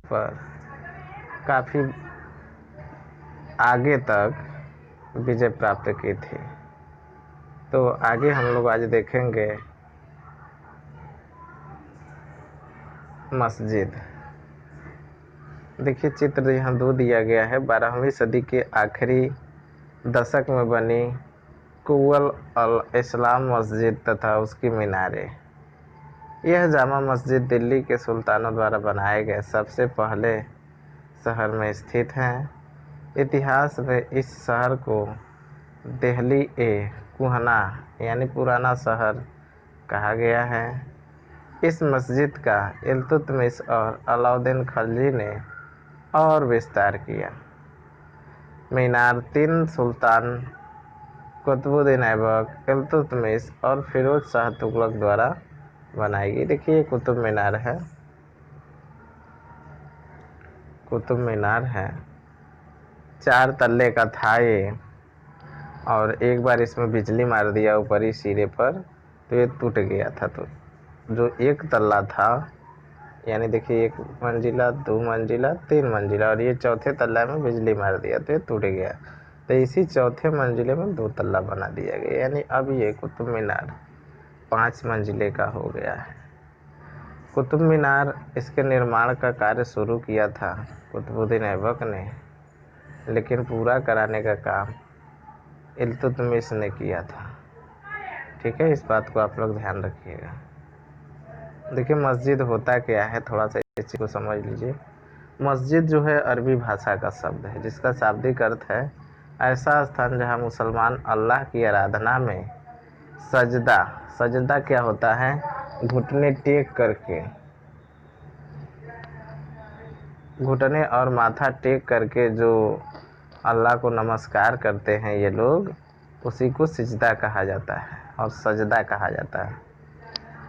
पर काफ़ी आगे तक विजय प्राप्त की थी। तो आगे हम लोग आज देखेंगे मस्जिद। देखिए चित्र यहाँ 2 दिया गया है। 12वीं सदी के आखिरी दशक में बनी कुव्वत अल इस्लाम मस्जिद तथा उसकी मीनारें। यह जामा मस्जिद दिल्ली के सुल्तानों द्वारा बनाए गए सबसे पहले शहर में स्थित है। इतिहास में इस शहर को दिल्ली ए कुहना यानी पुराना शहर कहा गया है। इस मस्जिद का इल्तुतमिश और अलाउद्दीन खिलजी ने और विस्तार किया। मीनार 3 सुल्तान कुतुबुद्दीन ऐबक, इल्तुतमिश और फिरोज शाह तुगलक द्वारा बनाई गई। देखिए कुतुब मीनार है, कुतुब मीनार है। 4 तल्ले का था ये, और एक बार इसमें बिजली मार दिया ऊपरी सिरे पर तो ये टूट गया था। तो जो 1 तल्ला था, यानी देखिए 1 मंजिला, 2 मंजिला, 3 मंजिला, और ये चौथे तल्ला में बिजली मार दिया तो ये टूट गया। तो इसी चौथे मंजिले में 2 तल्ला बना दिया गया, यानी अब ये कुतुब मीनार 5 मंजिले का हो गया है। कुतुब मीनार, इसके निर्माण का कार्य शुरू किया था कुतुबुद्दीन ऐबक ने, लेकिन पूरा कराने का काम इल्तुतमिश ने किया था। ठीक है, इस बात को आप लोग ध्यान रखिएगा। देखिए मस्जिद होता क्या है, थोड़ा सा इस चीज़ को समझ लीजिए। मस्जिद जो है अरबी भाषा का शब्द है, जिसका शाब्दिक अर्थ है ऐसा स्थान जहाँ मुसलमान अल्लाह की आराधना में सजदा, सजदा क्या होता है, घुटने टेक करके, घुटने और माथा टेक करके जो अल्लाह को नमस्कार करते हैं ये लोग, उसी को सिजदा कहा जाता है और सजदा कहा जाता है।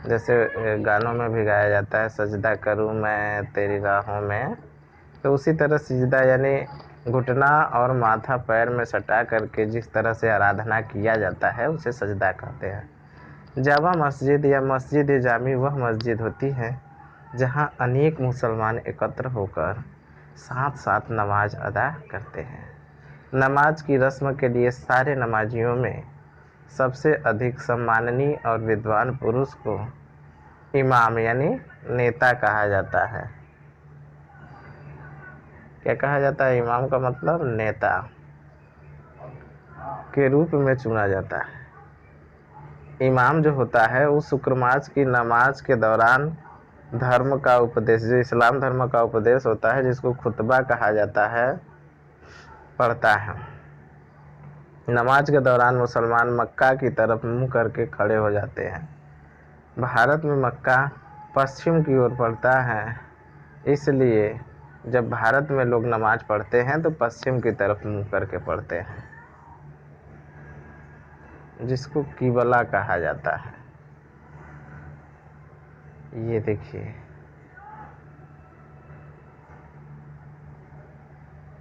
जैसे गानों में भी गाया जाता है, सजदा करूँ मैं तेरी राहों में, तो उसी तरह सिजदा यानी घुटना और माथा पैर में सटा करके जिस तरह से आराधना किया जाता है उसे सजदा कहते हैं। जामा मस्जिद या मस्जिद जामी वह मस्जिद होती है जहां अनेक मुसलमान एकत्र होकर साथ साथ नमाज अदा करते हैं। नमाज की रस्म के लिए सारे नमाजियों में सबसे अधिक सम्माननीय और विद्वान पुरुष को इमाम यानी नेता कहा जाता है। क्या कहा जाता है? इमाम का मतलब नेता के रूप में चुना जाता है। इमाम जो होता है वो शुक्रमास की नमाज के दौरान धर्म का उपदेश, जो इस्लाम धर्म का उपदेश होता है, जिसको खुतबा कहा जाता है, पढ़ता है। नमाज के दौरान मुसलमान मक्का की तरफ मुंह करके खड़े हो जाते हैं। भारत में मक्का पश्चिम की ओर पड़ता है, इसलिए जब भारत में लोग नमाज पढ़ते हैं तो पश्चिम की तरफ मुंह करके पढ़ते हैं, जिसको किबला कहा जाता है। ये देखिए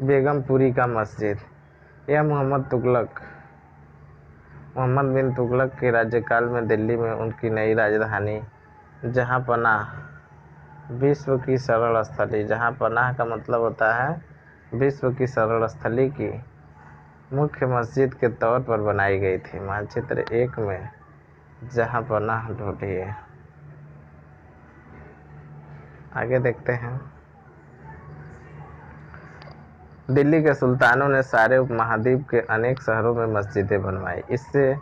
बेगमपुरी का मस्जिद, यह मोहम्मद बिन तुगलक के राज्यकाल में दिल्ली में उनकी नई राजधानी जहां पनाह विश्व की शरण स्थली, जहां पनाह का मतलब होता है विश्व की शरण स्थली की मुख्य मस्जिद के तौर पर बनाई गई थी। मानचित्र 1 में जहां पनाह ढूंढिए। आगे देखते हैं। दिल्ली के सुल्तानों ने सारे उपमहाद्वीप के अनेक शहरों में मस्जिदें बनवाई। इससे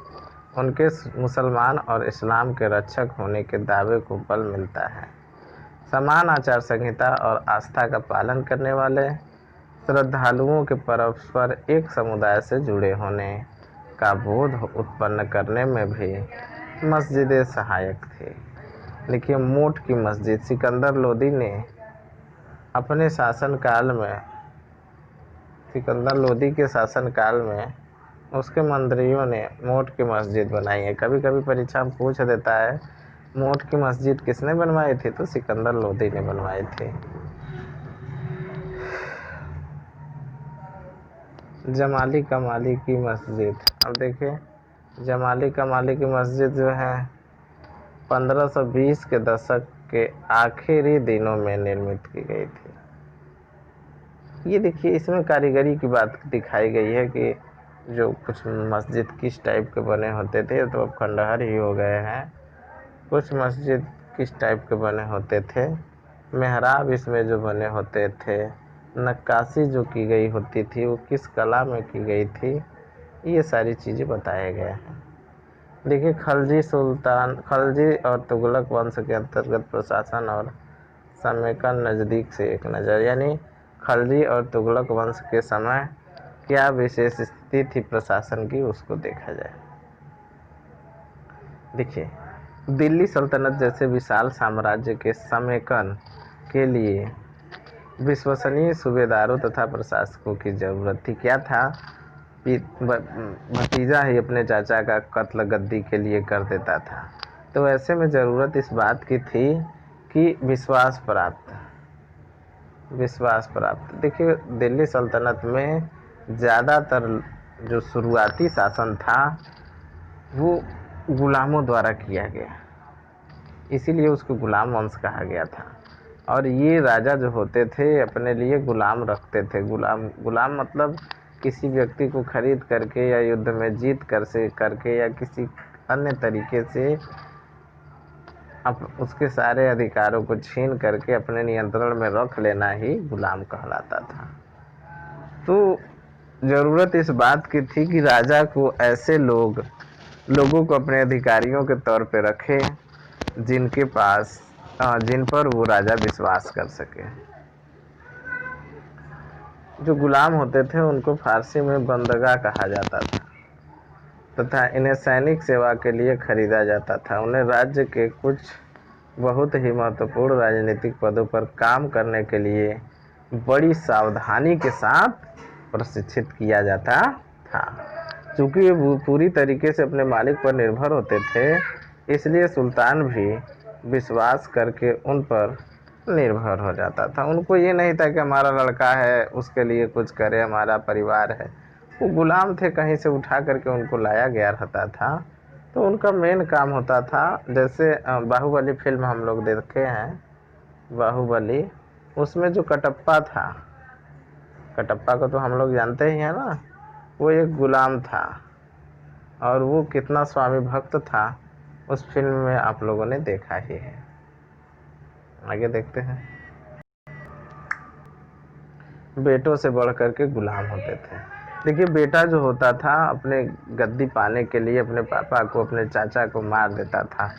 उनके मुसलमान और इस्लाम के रक्षक होने के दावे को बल मिलता है। समान आचार संहिता और आस्था का पालन करने वाले श्रद्धालुओं के परस्पर एक समुदाय से जुड़े होने का बोध उत्पन्न करने में भी मस्जिदें सहायक थी। देखिए मोट की मस्जिद, सिकंदर लोदी ने अपने शासनकाल में, सिकंदर लोदी के शासनकाल में उसके मंत्रियों ने मोट की मस्जिद बनाई है। कभी कभी परीक्षा में पूछ देता है मोट की मस्जिद किसने बनवाई थी, तो सिकंदर लोदी ने बनवाई थी। जमाली कमाली की मस्जिद, अब देखिए जमाली कमाली की मस्जिद जो है 1520 के दशक के आखिरी दिनों में निर्मित की गई थी। ये देखिए इसमें कारीगरी की बात दिखाई गई है कि जो कुछ मस्जिद किस टाइप के बने होते थे, तो अब खंडहर ही हो गए हैं। कुछ मस्जिद किस टाइप के बने होते थे, मेहराब इसमें जो बने होते थे, नक्काशी जो की गई होती थी वो किस कला में की गई थी, ये सारी चीज़ें बताए गए हैं। देखिए खलजी और तुगलक वंश के अंतर्गत प्रशासन और समेकन नज़दीक से एक नज़र, यानी खलजी और तुगलक वंश के समय क्या विशेष स्थिति थी प्रशासन की, उसको देखा जाए। देखिए दिल्ली सल्तनत जैसे विशाल साम्राज्य के समेकन के लिए विश्वसनीय सूबेदारों तथा प्रशासकों की जरूरत थी। क्या था, भतीजा ही अपने चाचा का कत्ल गद्दी के लिए कर देता था, तो ऐसे में ज़रूरत इस बात की थी कि विश्वास प्राप्त। देखिए दिल्ली सल्तनत में ज़्यादातर जो शुरुआती शासन था वो गुलामों द्वारा किया गया, इसीलिए उसको गुलाम वंश कहा गया था। और ये राजा जो होते थे अपने लिए गुलाम रखते थे। गुलाम मतलब किसी व्यक्ति को खरीद करके या युद्ध में जीत करके या किसी अन्य तरीके से अब उसके सारे अधिकारों को छीन करके अपने नियंत्रण में रख लेना ही गुलाम कहलाता था। तो ज़रूरत इस बात की थी कि राजा को ऐसे लोगों को अपने अधिकारियों के तौर पे रखे जिन पर वो राजा विश्वास कर सके। जो गुलाम होते थे उनको फारसी में बंदगा कहा जाता था तथा इन्हें सैनिक सेवा के लिए खरीदा जाता था। उन्हें राज्य के कुछ बहुत ही महत्वपूर्ण राजनीतिक पदों पर काम करने के लिए बड़ी सावधानी के साथ प्रशिक्षित किया जाता था। चूँकि ये पूरी तरीके से अपने मालिक पर निर्भर होते थे, इसलिए सुल्तान भी विश्वास करके उन पर निर्भर हो जाता था। उनको ये नहीं था कि हमारा लड़का है उसके लिए कुछ करे, हमारा परिवार है। वो गुलाम थे, कहीं से उठा करके उनको लाया गया रहता था। तो उनका मेन काम होता था, जैसे बाहुबली फिल्म हम लोग देखे हैं, बाहुबली, उसमें जो कटप्पा था, कटप्पा को तो हम लोग जानते ही हैं ना, वो एक गुलाम था और वो कितना स्वामी भक्त था उस फिल्म में आप लोगों ने देखा ही है। आगे देखते हैं। बेटों से बढ़ करके गुलाम होते थे। देखिए बेटा जो होता था अपने गद्दी पाने के लिए अपने पापा को, अपने चाचा को मार देता था,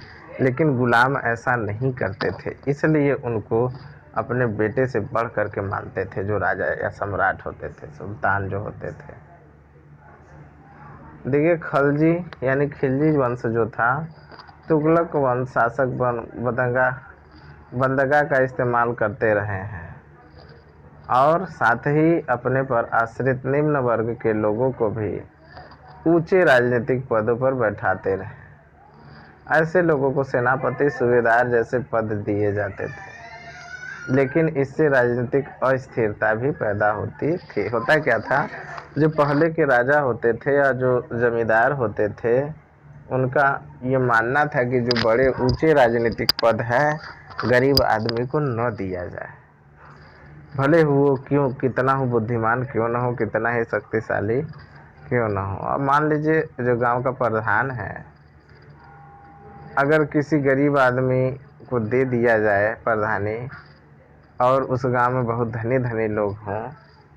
लेकिन गुलाम ऐसा नहीं करते थे, इसलिए उनको अपने बेटे से बढ़ करके मानते थे जो राजा या सम्राट होते थे, सुल्तान जो होते थे। देखिए खलजी यानी खिलजी वंश जो था, तुगलक वंश शासक बंदगा का इस्तेमाल करते रहे हैं और साथ ही अपने पर आश्रित निम्न वर्ग के लोगों को भी ऊंचे राजनीतिक पदों पर बैठाते रहे। ऐसे लोगों को सेनापति, सूबेदार जैसे पद दिए जाते थे, लेकिन इससे राजनीतिक अस्थिरता भी पैदा होती थी। होता क्या था, जो पहले के राजा होते थे या जो जमींदार होते थे, उनका ये मानना था कि जो बड़े ऊंचे राजनीतिक पद है गरीब आदमी को न दिया जाए, भले वो कितना हो बुद्धिमान क्यों ना हो, कितना ही शक्तिशाली क्यों ना हो। अब मान लीजिए जो गांव का प्रधान है, अगर किसी गरीब आदमी को दे दिया जाए प्रधानी और उस गांव में बहुत धनी धनी लोग हों,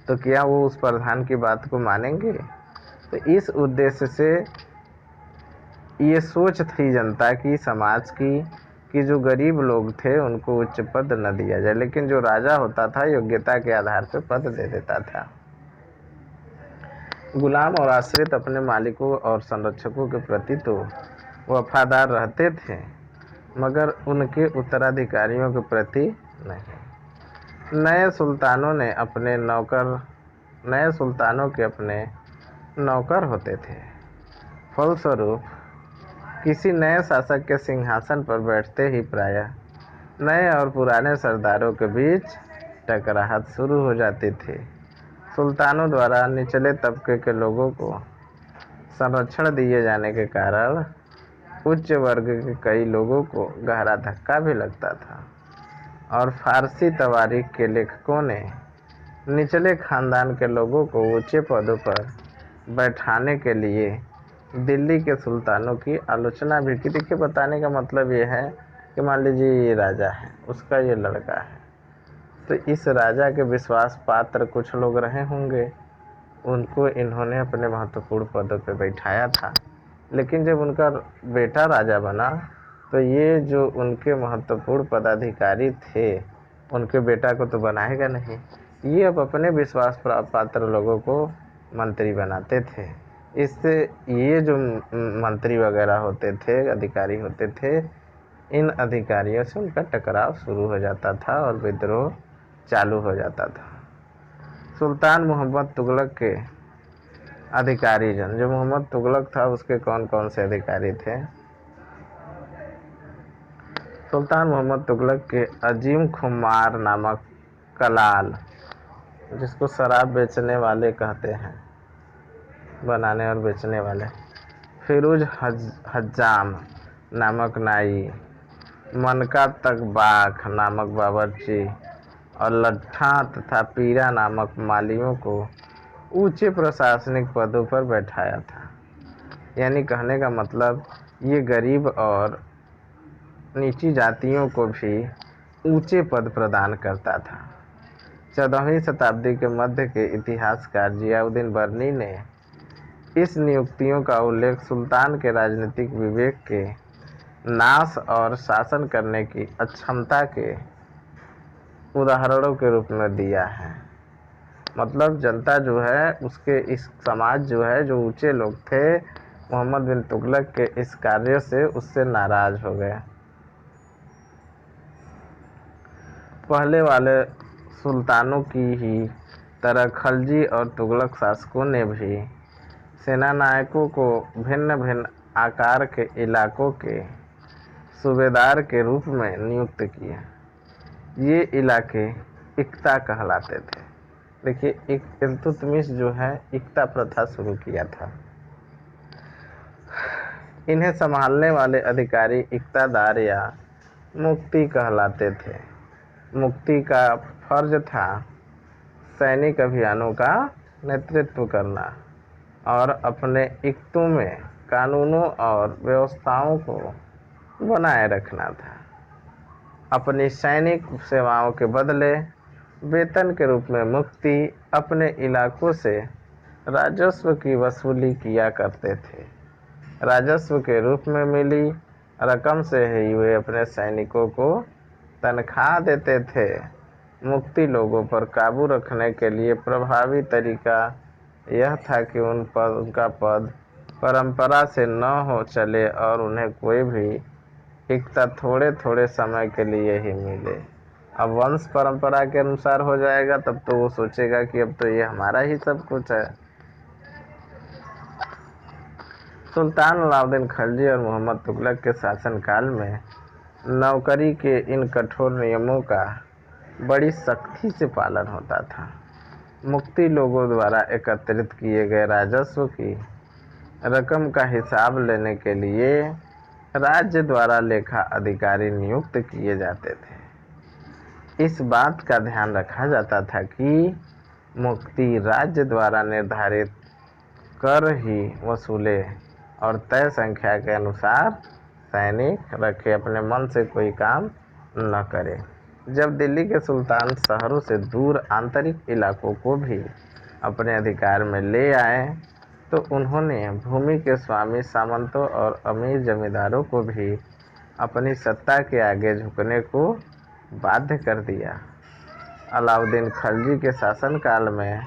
तो क्या वो उस प्रधान की बात को मानेंगे? तो इस उद्देश्य से ये सोच थी जनता की, समाज की, कि जो गरीब लोग थे उनको उच्च पद न दिया जाए, लेकिन जो राजा होता था योग्यता के आधार पर पद दे देता था। गुलाम और आश्रित अपने मालिकों और संरक्षकों के प्रति तो वफादार रहते थे, मगर उनके उत्तराधिकारियों के प्रति नहीं। नए सुल्तानों के अपने नौकर होते थे। फलस्वरूप किसी नए शासक के सिंहासन पर बैठते ही प्रायः नए और पुराने सरदारों के बीच टकराहट शुरू हो जाती थी। सुल्तानों द्वारा निचले तबके के लोगों को संरक्षण दिए जाने के कारण उच्च वर्ग के कई लोगों को गहरा धक्का भी लगता था और फारसी तवारीख के लेखकों ने निचले खानदान के लोगों को ऊंचे पदों पर बैठाने के लिए दिल्ली के सुल्तानों की आलोचना भी की। देखिए, बताने का मतलब ये है कि मान लीजिए ये राजा है, उसका ये लड़का है, तो इस राजा के विश्वास पात्र कुछ लोग रहे होंगे, उनको इन्होंने अपने महत्वपूर्ण पदों पर बैठाया था। लेकिन जब उनका बेटा राजा बना तो ये जो उनके महत्वपूर्ण पदाधिकारी थे, उनके बेटा को तो बनाएगा नहीं, ये अब अपने विश्वास पात्र लोगों को मंत्री बनाते थे। इससे ये जो मंत्री वगैरह होते थे, अधिकारी होते थे, इन अधिकारियों से उनका टकराव शुरू हो जाता था और विद्रोह चालू हो जाता था। सुल्तान मोहम्मद तुगलक के अधिकारी जन, जो मोहम्मद तुगलक था उसके कौन कौन से अधिकारी थे? सुल्तान मोहम्मद तुगलक के अजीम खुमार नामक कलाल, जिसको शराब बेचने वाले कहते हैं, बनाने और बेचने वाले, फिरोज हज्जाम नामक नाई, मनका तकबाख नामक बावर्ची और लट्ठा तथा पीरा नामक मालियों को ऊंचे प्रशासनिक पदों पर बैठाया था। यानी कहने का मतलब ये गरीब और नीची जातियों को भी ऊंचे पद प्रदान करता था। 14वीं शताब्दी के मध्य के इतिहासकार जियाउद्दीन बर्नी ने इस नियुक्तियों का उल्लेख सुल्तान के राजनीतिक विवेक के नाश और शासन करने की अक्षमता के उदाहरणों के रूप में दिया है। मतलब जनता जो है, उसके इस समाज जो है, जो ऊंचे लोग थे, मोहम्मद बिन तुगलक के इस कार्य से उससे नाराज हो गए। पहले वाले सुल्तानों की ही तरह खलजी और तुगलक शासकों ने भी सेनानायकों को भिन्न भिन्न आकार के इलाकों के सूबेदार के रूप में नियुक्त किया। ये इलाके इक्ता कहलाते थे। देखिए, इल्तुतमिश जो है इक्ता प्रथा शुरू किया था। इन्हें संभालने वाले अधिकारी इक्तादार या मुफ्ती कहलाते थे। मुफ्ती का फर्ज था सैनिक अभियानों का नेतृत्व करना और अपने इक्तों में कानूनों और व्यवस्थाओं को बनाए रखना था। अपनी सैनिक सेवाओं के बदले वेतन के रूप में मुफ्ती अपने इलाकों से राजस्व की वसूली किया करते थे। राजस्व के रूप में मिली रकम से ही वे अपने सैनिकों को तनख्वाह देते थे। मुफ्ती लोगों पर काबू रखने के लिए प्रभावी तरीका यह था कि उनका पद परंपरा से न हो चले और उन्हें कोई भी इक्ता थोड़े थोड़े समय के लिए ही मिले। अब वंश परंपरा के अनुसार हो जाएगा तब तो वो सोचेगा कि अब तो ये हमारा ही सब कुछ है। सुल्तान अलाउद्दीन खिलजी और मोहम्मद तुगलक के शासनकाल में नौकरी के इन कठोर नियमों का बड़ी सख्ती से पालन होता था। मुफ्ती लोगों द्वारा एकत्रित किए गए राजस्व की रकम का हिसाब लेने के लिए राज्य द्वारा लेखा अधिकारी नियुक्त किए जाते थे। इस बात का ध्यान रखा जाता था कि मुफ्ती राज्य द्वारा निर्धारित कर ही वसूले और तय संख्या के अनुसार सैनिक रखे, अपने मन से कोई काम न करे। जब दिल्ली के सुल्तान शहरों से दूर आंतरिक इलाकों को भी अपने अधिकार में ले आए तो उन्होंने भूमि के स्वामी सामंतों और अमीर जमींदारों को भी अपनी सत्ता के आगे झुकने को बाध्य कर दिया। अलाउद्दीन खिलजी के शासनकाल में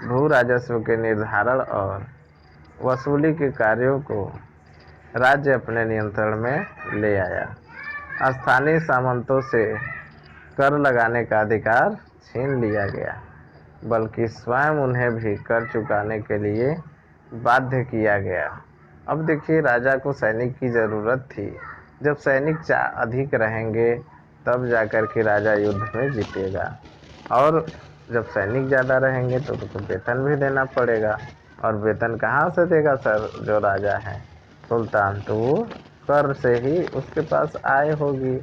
भू राजस्व के निर्धारण और वसूली के कार्यों को राज्य अपने नियंत्रण में ले आया। स्थानीय सामंतों से कर लगाने का अधिकार छीन लिया गया, बल्कि स्वयं उन्हें भी कर चुकाने के लिए बाध्य किया गया। अब देखिए, राजा को सैनिक की ज़रूरत थी। जब सैनिक अधिक रहेंगे तब जाकर के राजा युद्ध में जीतेगा, और जब सैनिक ज़्यादा रहेंगे तो उनको वेतन भी देना पड़ेगा। और वेतन कहाँ से देगा सर? जो राजा है सुल्तान, तो वो कर से ही उसके पास आय होगी।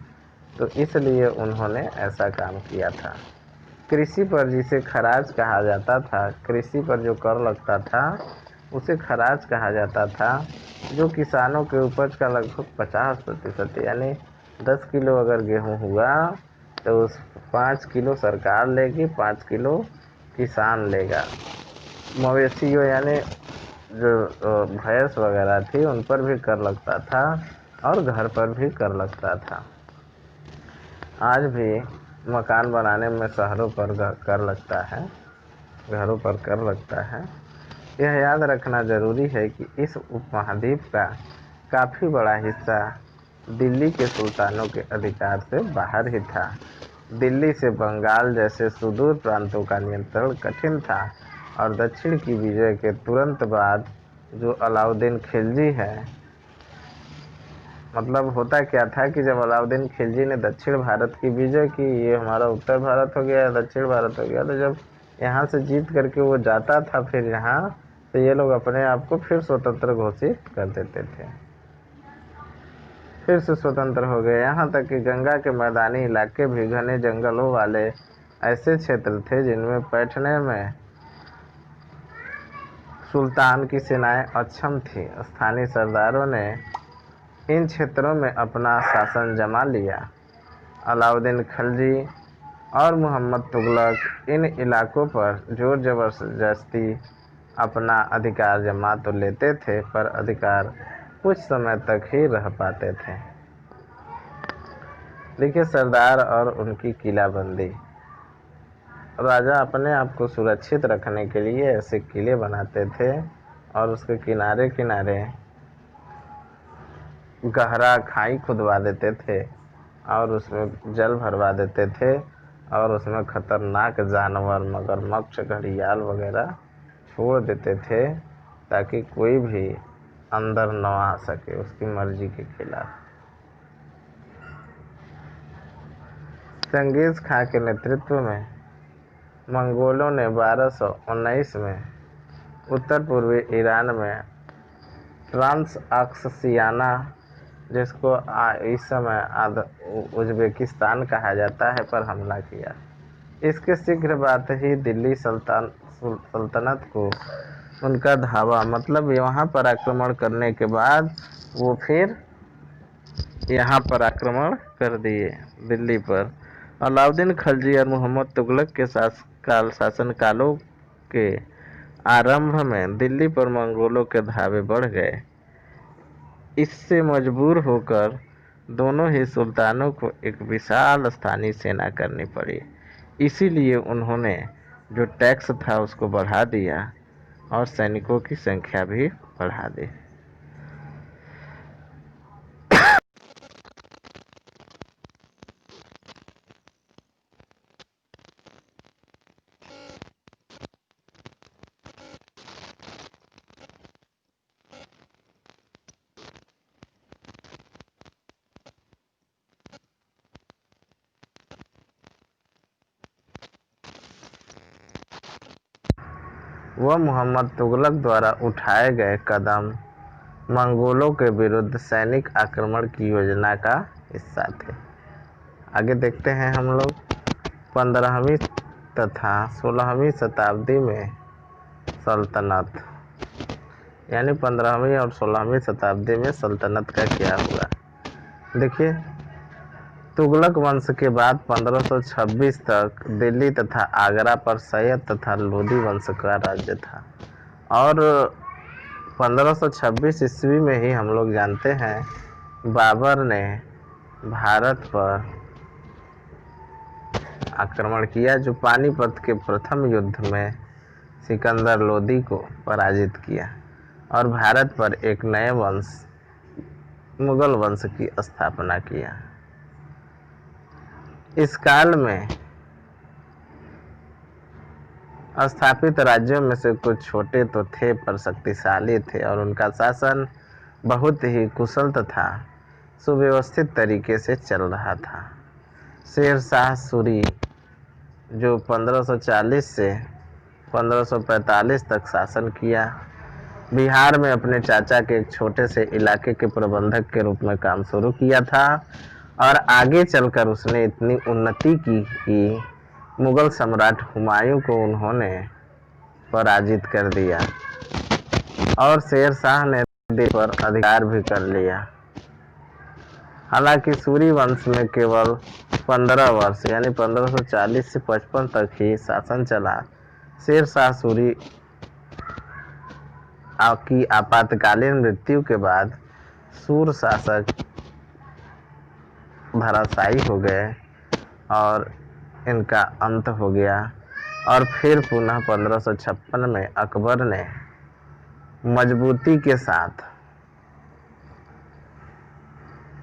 तो इसलिए उन्होंने ऐसा काम किया था। कृषि पर जिसे खराज कहा जाता था, कृषि पर जो कर लगता था उसे खराज कहा जाता था, जो किसानों के उपज का लगभग 50%, यानी 10 किलो अगर गेहूं हुआ तो उस 5 किलो सरकार लेगी, 5 किलो किसान लेगा। मवेशियों यानी जो भैंस वगैरह थी उन पर भी कर लगता था और घर पर भी कर लगता था। आज भी मकान बनाने में शहरों पर कर लगता है, घरों पर कर लगता है। यह याद रखना जरूरी है कि इस उपमहाद्वीप का काफ़ी बड़ा हिस्सा दिल्ली के सुल्तानों के अधिकार से बाहर ही था। दिल्ली से बंगाल जैसे सुदूर प्रांतों का नियंत्रण कठिन था और दक्षिण की विजय के तुरंत बाद जो अलाउद्दीन खिलजी है, मतलब होता क्या था कि जब अलाउद्दीन खिलजी ने दक्षिण भारत की विजय की, ये हमारा उत्तर भारत हो गया, दक्षिण भारत हो गया, तो जब यहाँ से जीत करके वो जाता था फिर यहाँ, तो ये लोग अपने आप को फिर स्वतंत्र घोषित कर देते थे, फिर से स्वतंत्र हो गए। यहाँ तक कि गंगा के मैदानी इलाके भी घने जंगलों वाले ऐसे क्षेत्र थे जिनमें बैठने में सुल्तान की सेनाएं अक्षम थी। स्थानीय सरदारों ने इन क्षेत्रों में अपना शासन जमा लिया। अलाउद्दीन खिलजी और मोहम्मद तुगलक इन इलाकों पर जोर जबरदस्ती अपना अधिकार जमा तो लेते थे, पर अधिकार कुछ समय तक ही रह पाते थे। देखिए, सरदार और उनकी किलाबंदी। राजा अपने आप को सुरक्षित रखने के लिए ऐसे किले बनाते थे और उसके किनारे किनारे गहरा खाई खुदवा देते थे और उसमें जल भरवा देते थे और उसमें खतरनाक जानवर, मगरमच्छ, घड़ियाल वगैरह छोड़ देते थे ताकि कोई भी अंदर न आ सके उसकी मर्जी के खिलाफ। चंगेज़ खां के नेतृत्व में मंगोलों ने 1219 में उत्तर पूर्वी ईरान में ट्रांसअक्सियाना, जिसको इस समय उज़्बेकिस्तान कहा जाता है, पर हमला किया। इसके शीघ्र बाद ही दिल्ली सल्तनत को उनका धावा, मतलब यहाँ पर आक्रमण करने के बाद वो फिर यहाँ पर आक्रमण कर दिए दिल्ली पर। अलाउद्दीन खिलजी और मोहम्मद तुगलक के शासन कालों के आरंभ में दिल्ली पर मंगोलों के धावे बढ़ गए। इससे मजबूर होकर दोनों ही सुल्तानों को एक विशाल स्थानीय सेना करनी पड़ी। इसीलिए उन्होंने जो टैक्स था उसको बढ़ा दिया और सैनिकों की संख्या भी बढ़ा दी। वह मोहम्मद तुगलक द्वारा उठाए गए कदम मंगोलों के विरुद्ध सैनिक आक्रमण की योजना का हिस्सा थे। आगे देखते हैं हम लोग। 15वीं तथा 16वीं शताब्दी में सल्तनत, यानी 15वीं और 16वीं शताब्दी में सल्तनत का क्या हुआ। देखिए, तुगलक वंश के बाद 1526 तक दिल्ली तथा आगरा पर सैयद तथा लोदी वंश का राज्य था और 1526 ईस्वी में ही हम लोग जानते हैं बाबर ने भारत पर आक्रमण किया, जो पानीपत के प्रथम युद्ध में सिकंदर लोदी को पराजित किया और भारत पर एक नए वंश, मुगल वंश की स्थापना किया। इस काल में स्थापित राज्यों में से कुछ छोटे तो थे पर शक्तिशाली थे और उनका शासन बहुत ही कुशल तथा सुव्यवस्थित तरीके से चल रहा था। शेर शाह सूरी, जो 1540 से 1545 तक शासन किया, बिहार में अपने चाचा के एक छोटे से इलाके के प्रबंधक के रूप में काम शुरू किया था और आगे चलकर उसने इतनी उन्नति की मुगल सम्राट हुमायूं को उन्होंने पराजित कर दिया और शेर शाह ने दिल्ली पर अधिकार भी कर लिया। हालांकि सूरी वंश में केवल 15 वर्ष यानी 1540 से 55 तक ही शासन चला। शेर शाह सूरी की आपातकालीन मृत्यु के बाद सूर शासक धराशायी हो गए और इनका अंत हो गया। और फिर पुनः 1556 में अकबर ने मजबूती के साथ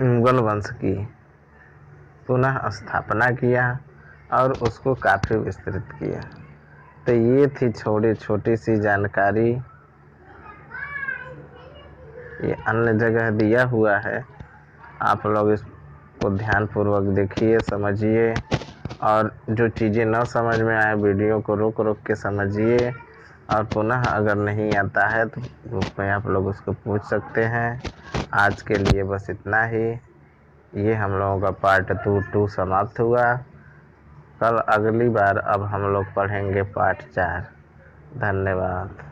मुगल वंश की पुनः स्थापना किया और उसको काफ़ी विस्तृत किया। तो ये थी छोटी सी जानकारी, ये अन्य जगह दिया हुआ है, आप लोग इसको ध्यानपूर्वक देखिए, समझिए, और जो चीज़ें न समझ में आए वीडियो को रोक के समझिए, और पुनः अगर नहीं आता है तो ग्रुप में आप लोग उसको पूछ सकते हैं। आज के लिए बस इतना ही। ये हम लोगों का पार्ट 2 समाप्त हुआ। कल अगली बार अब हम लोग पढ़ेंगे पार्ट 4। धन्यवाद।